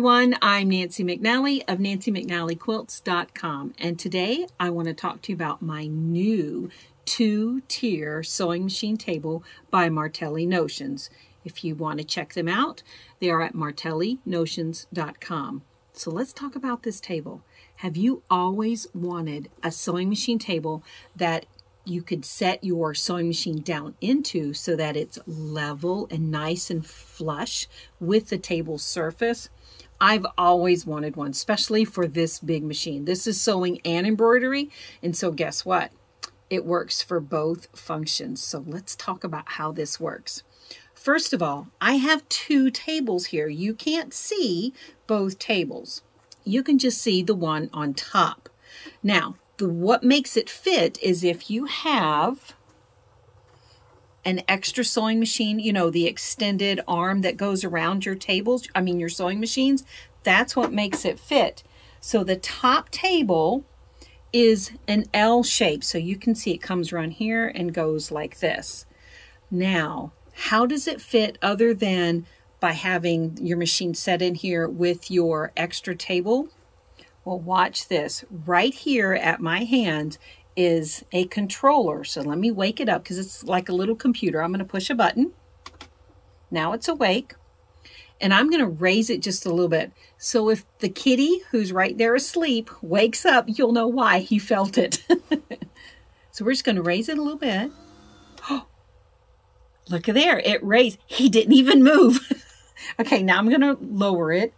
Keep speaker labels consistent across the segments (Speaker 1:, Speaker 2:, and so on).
Speaker 1: everyone, I'm Nancy McNally of NancyMcNallyQuilts.com, and today I want to talk to you about my new 2-tier sewing machine table by Martelli Notions. If you want to check them out, they are at MartelliNotions.com. So let's talk about this table. Have you always wanted a sewing machine table that you could set your sewing machine down into so that it's level and nice and flush with the table surface? I've always wanted one, especially for this big machine. This is sewing and embroidery, and so guess what? It works for both functions. So let's talk about how this works. First of all, I have 2 tables here. You can't see both tables. You can just see the one on top. Now, what makes it fit is if you have an extra sewing machine, you know, the extended arm that goes around your tables, your sewing machines, that's what makes it fit. So the top table is an L shape. So you can see it comes around here and goes like this. Now, how does it fit other than by having your machine set in here with your extra table? Well, watch this. Right here at my hand is a controller. So let me wake it up because it's like a little computer. I'm going to push a button. Now it's awake. And I'm going to raise it just a little bit. So if the kitty who's right there asleep wakes up, you'll know why he felt it. So we're just going to raise it a little bit. Oh, look at there. It raised. He didn't even move. Okay, now I'm going to lower it.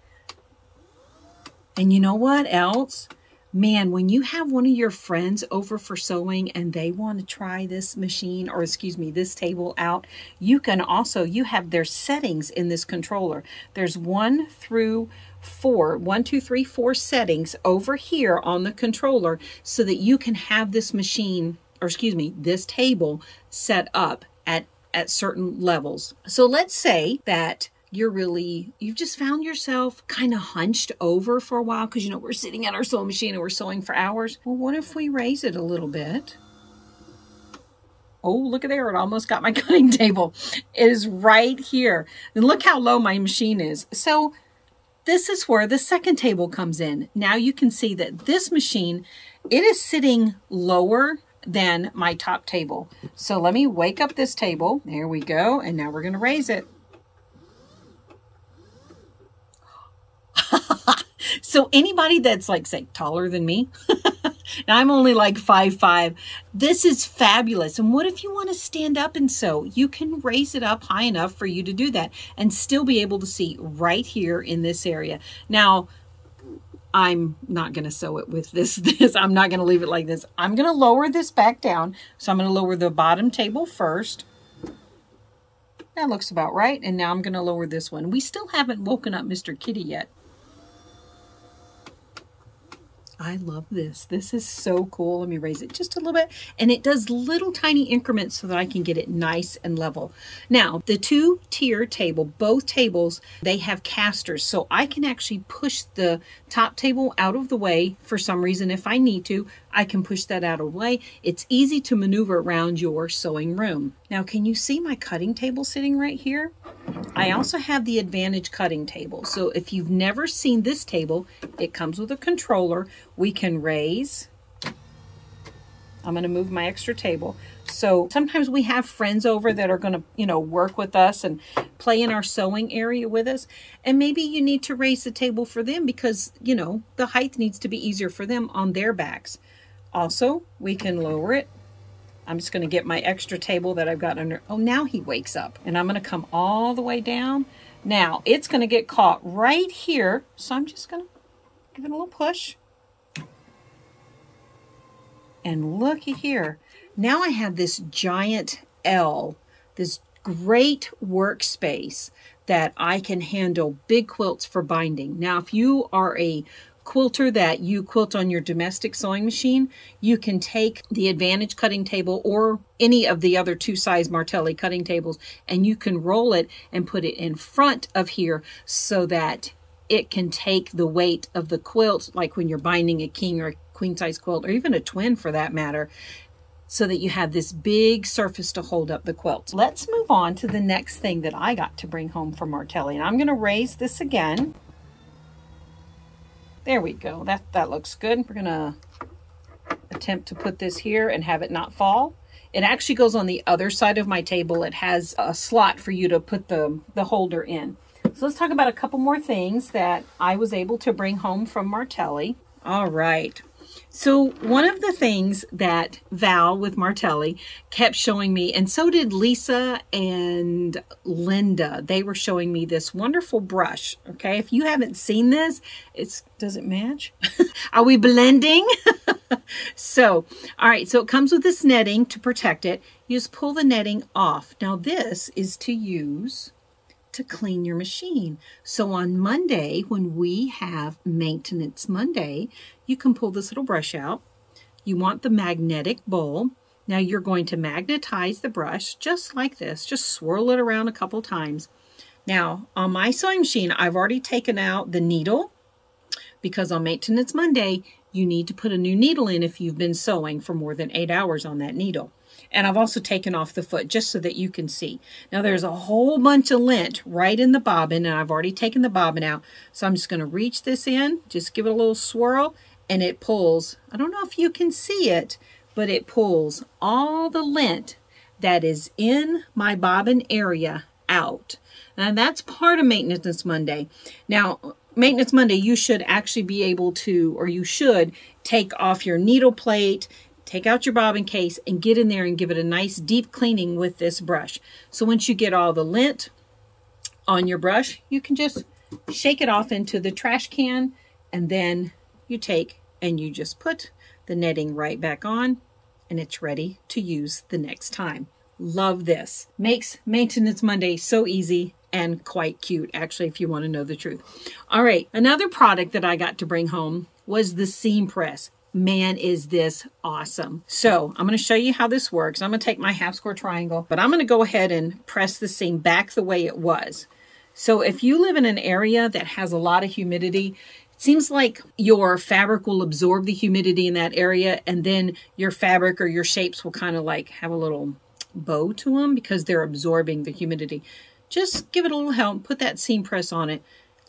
Speaker 1: And you know what else? Man, when you have one of your friends over for sewing and they want to try this machine, or excuse me, this table out, you can also, you have their settings in this controller. There's 1 through 4, 1, 2, 3, 4 settings over here on the controller so that you can have this machine, or excuse me, this table set up at certain levels. So let's say that you've just found yourself kind of hunched over for a while because, you know, we're sitting at our sewing machine and we're sewing for hours. Well, what if we raise it a little bit? Oh, look at there. It almost got my cutting table. It is right here. And look how low my machine is. So this is where the second table comes in. Now you can see that this machine, it is sitting lower than my top table. So let me wake up this table. There we go. And now we're going to raise it. So anybody that's like, say, taller than me, now I'm only like 5'5", this is fabulous. And what if you want to stand up and sew? You can raise it up high enough for you to do that and still be able to see right here in this area. Now, I'm not going to sew it with this. I'm not going to leave it like this. I'm going to lower this back down. So I'm going to lower the bottom table first. That looks about right. And now I'm going to lower this one. We still haven't woken up Mr. Kitty yet. I love this. This is so cool. Let me raise it just a little bit. And it does little tiny increments so that I can get it nice and level. Now, the 2-tier table, both tables, they have casters. So I can actually push the top table out of the way for some reason. If I need to, I can push that out of the way. It's easy to maneuver around your sewing room. Now, can you see my cutting table sitting right here? I also have the Advantage cutting table. So if you've never seen this table, it comes with a controller. We can raise. I'm going to move my extra table. So sometimes we have friends over that are going to, you know, work with us and play in our sewing area with us. And maybe you need to raise the table for them because, you know, the height needs to be easier for them on their backs. Also, we can lower it. I'm just going to get my extra table that I've got under. Oh, now he wakes up. And I'm going to come all the way down. Now, it's going to get caught right here. So I'm just going to give it a little push. And looky here. Now I have this giant L, this great workspace that I can handle big quilts for binding. Now, if you are a quilter that you quilt on your domestic sewing machine, you can take the Advantage cutting table or any of the other 2-size Martelli cutting tables and you can roll it and put it in front of here so that it can take the weight of the quilt, like when you're binding a king or a queen size quilt, or even a twin for that matter, so that you have this big surface to hold up the quilt. Let's move on to the next thing that I got to bring home from Martelli. And I'm going to raise this again. There we go. That looks good. We're gonna attempt to put this here and have it not fall. It actually goes on the other side of my table. It has a slot for you to put the holder in. So let's talk about a couple more things that I was able to bring home from Martelli. All right. So one of the things that Val with Martelli kept showing me, and so did Lisa and Linda, they were showing me this wonderful brush. Okay, if you haven't seen this, does it match? Are we blending? So, all right, so it comes with this netting to protect it. You just pull the netting off. Now this is to use to clean your machine. So on Monday, when we have Maintenance Monday, you can pull this little brush out. You want the magnetic bowl. Now you're going to magnetize the brush just like this. Just swirl it around a couple times. Now on my sewing machine, I've already taken out the needle because on Maintenance Monday, you need to put a new needle in if you've been sewing for more than 8 hours on that needle. And I've also taken off the foot just so that you can see. Now there's a whole bunch of lint right in the bobbin, and I've already taken the bobbin out. So I'm just going to reach this in, just give it a little swirl, and it pulls. I don't know if you can see it, but it pulls all the lint that is in my bobbin area out. And that's part of Maintenance Monday. Now, Maintenance Monday, you should actually be able to, or you should take off your needle plate, take out your bobbin case, and get in there and give it a nice deep cleaning with this brush. So once you get all the lint on your brush, you can just shake it off into the trash can, and then you take and you just put the netting right back on, and it's ready to use the next time. Love this. Makes Maintenance Monday so easy and quite cute, actually, if you want to know the truth. All right, another product that I got to bring home was the seam press. Man, is this awesome. So I'm going to show you how this works. I'm going to take my half square triangle, but I'm going to go ahead and press the seam back the way it was. So if you live in an area that has a lot of humidity, it seems like your fabric will absorb the humidity in that area, and then your fabric or your shapes will kind of like have a little bow to them because they're absorbing the humidity. Just give it a little help, put that seam press on it.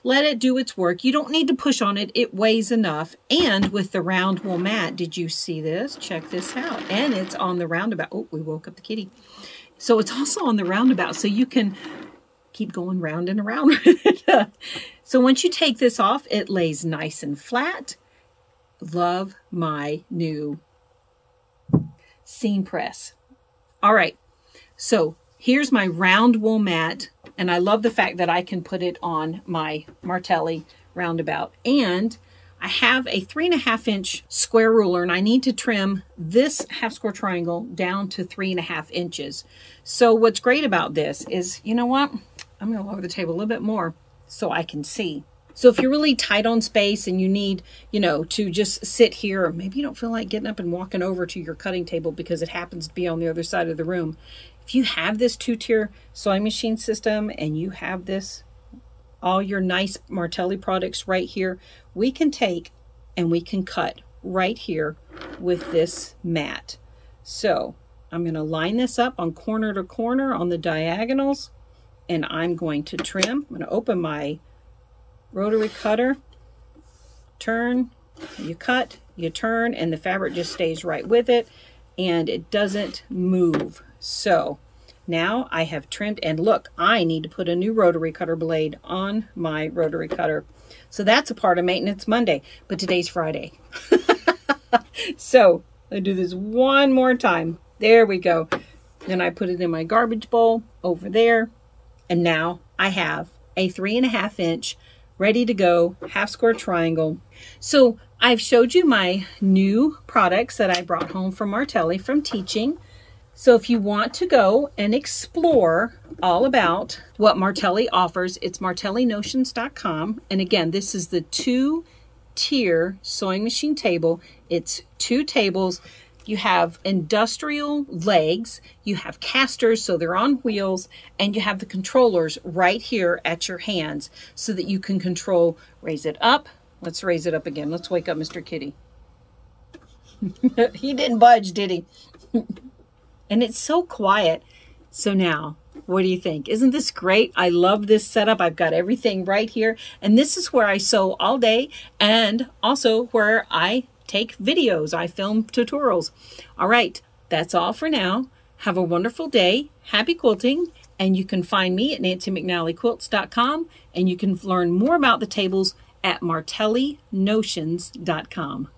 Speaker 1: Let it do its work. You don't need to push on it. It weighs enough. And with the round wool mat, did you see this? Check this out. And it's on the roundabout. Oh, we woke up the kitty. So it's also on the roundabout, so you can keep going round and around with it. So once you take this off, it lays nice and flat. Love my new seam press. All right. So here's my round wool mat, and I love the fact that I can put it on my Martelli roundabout. And I have a 3.5 inch square ruler, and I need to trim this half square triangle down to 3.5 inches. So what's great about this is, you know what? I'm going to lower the table a little bit more so I can see. So if you're really tight on space and you need, you know, to just sit here, or maybe you don't feel like getting up and walking over to your cutting table because it happens to be on the other side of the room. If you have this 2-tier sewing machine system and you have this, all your nice Martelli products right here, we can take and we can cut right here with this mat. So I'm going to line this up on corner to corner on the diagonals, and I'm going to trim. I'm going to open my rotary cutter, turn, you cut, you turn, and the fabric just stays right with it, and it doesn't move. So now I have trimmed, and look, I need to put a new rotary cutter blade on my rotary cutter. So that's a part of Maintenance Monday, but today's Friday. So I do this one more time. There we go. Then I put it in my garbage bowl over there, and now I have a 3.5 inch ready to go half square triangle. So I've showed you my new products that I brought home from Martelli from teaching. So if you want to go and explore all about what Martelli offers, it's martellinotions.com. And again, this is the 2-tier sewing machine table. It's 2 tables. You have industrial legs, you have casters, so they're on wheels, and you have the controllers right here at your hands so that you can control, raise it up. Let's raise it up again. Let's wake up Mr. Kitty. He didn't budge, did he? And it's so quiet. So now What do you think? Isn't this great? I love this setup. I've got everything right here. And this is where I sew all day and also where I take videos. I film tutorials. All right, that's all for now. Have a wonderful day. Happy quilting. And you can find me at nancymcnallyquilts.com, and you can learn more about the tables at martellinotions.com.